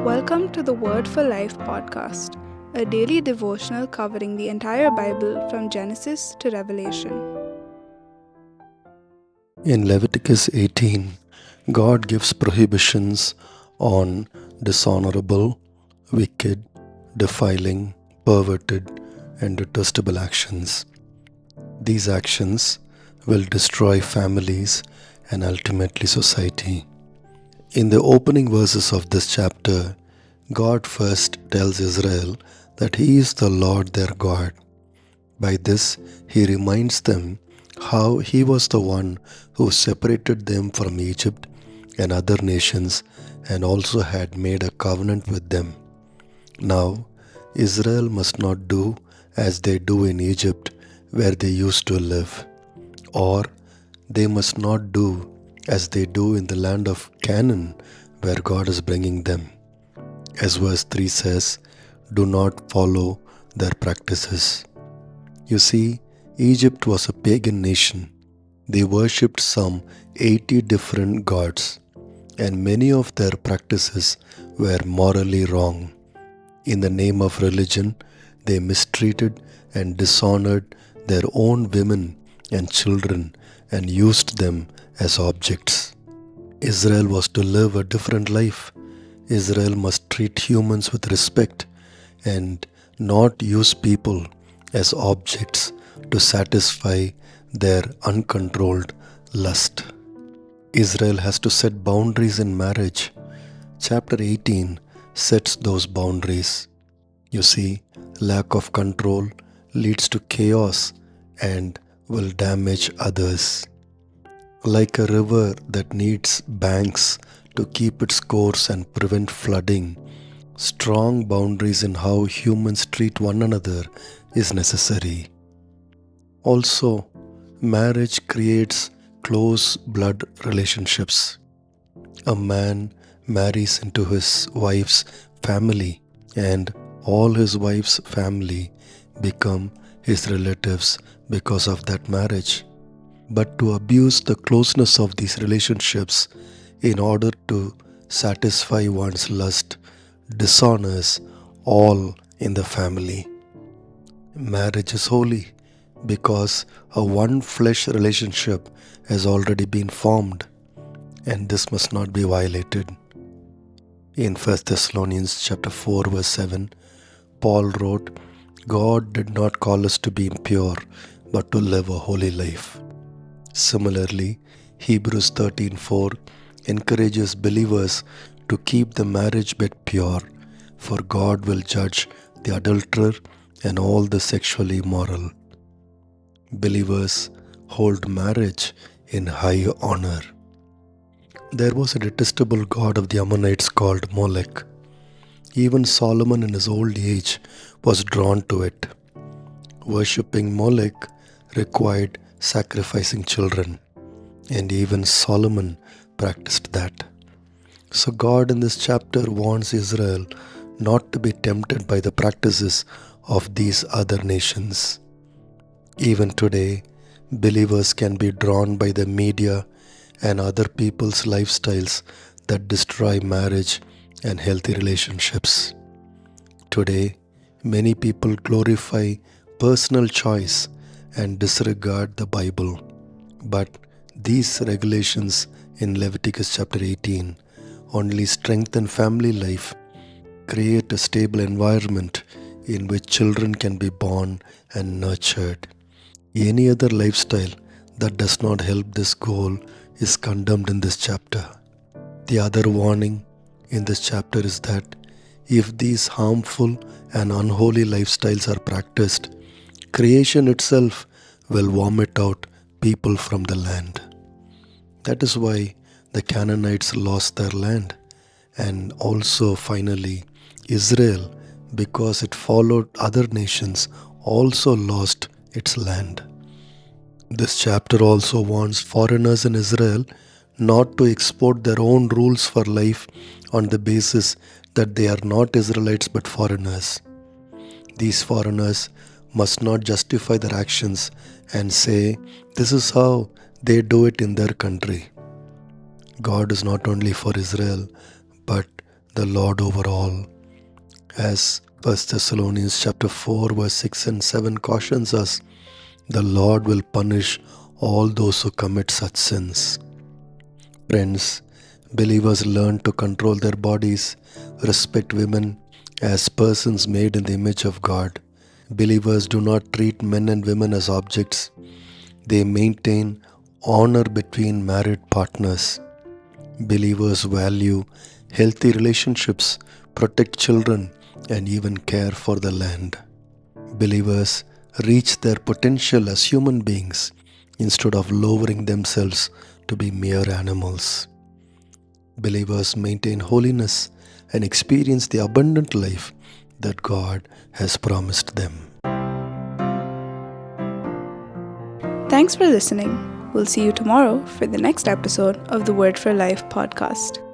Welcome to the Word for Life podcast, a daily devotional covering the entire Bible from Genesis to Revelation. In Leviticus 18, God gives prohibitions on dishonorable, wicked, defiling, perverted, and detestable actions. These actions will destroy families and ultimately society. In the opening verses of this chapter, God first tells Israel that He is the Lord their God. By this, He reminds them how He was the one who separated them from Egypt and other nations and also had made a covenant with them. Now, Israel must not do as they do in Egypt, where they used to live, or they must not do as they do in the land of Canaan, where God is bringing them. As verse 3 says, do not follow their practices. You see, Egypt was a pagan nation. They worshipped some 80 different gods, and many of their practices were morally wrong. In the name of religion, they mistreated and dishonored their own women and children and used them as objects. Israel was to live a different life. Israel must treat humans with respect and not use people as objects to satisfy their uncontrolled lust. Israel has to set boundaries in marriage. Chapter 18 sets those boundaries. You see, lack of control leads to chaos and will damage others. Like a river that needs banks to keep its course and prevent flooding, strong boundaries in how humans treat one another is necessary. Also, marriage creates close blood relationships. A man marries into his wife's family, and all his wife's family become his relatives because of that marriage. But to abuse the closeness of these relationships in order to satisfy one's lust dishonors all in the family. Marriage is holy because a one flesh relationship has already been formed, and this must not be violated. In 1 Thessalonians chapter 4 verse 7, Paul wrote, God did not call us to be impure, but to live a holy life. Similarly, Hebrews 13:4 encourages believers to keep the marriage bed pure, for God will judge the adulterer and all the sexually immoral. Believers hold marriage in high honor. There was a detestable god of the Ammonites called Molech. Even Solomon in his old age was drawn to it. Worshipping Molech required sacrificing children, and even Solomon practiced that. So God in this chapter warns Israel not to be tempted by the practices of these other nations. Even today, believers can be drawn by the media and other people's lifestyles that destroy marriage and healthy relationships. Today, many people glorify personal choice and disregard the Bible. But these regulations in Leviticus chapter 18 only strengthen family life, create a stable environment in which children can be born and nurtured. Any other lifestyle that does not help this goal is condemned in this chapter. The other warning in this chapter is that if these harmful and unholy lifestyles are practiced, creation itself will vomit out people from the land. That is why the Canaanites lost their land, and also finally Israel, because it followed other nations, also lost its land. This chapter also warns foreigners in Israel not to export their own rules for life on the basis that they are not Israelites but foreigners. These foreigners must not justify their actions and say, this is how they do it in their country. God is not only for Israel, but the Lord over all. As 1 Thessalonians chapter 4 verse 6 and 7 cautions us, the Lord will punish all those who commit such sins. Friends, believers learn to control their bodies, respect women as persons made in the image of God. Believers do not treat men and women as objects. They maintain honor between married partners. Believers value healthy relationships, protect children, and even care for the land. Believers reach their potential as human beings instead of lowering themselves to be mere animals. Believers maintain holiness and experience the abundant life that God has promised them. Thanks for listening. We'll see you tomorrow for the next episode of the Word for Life podcast.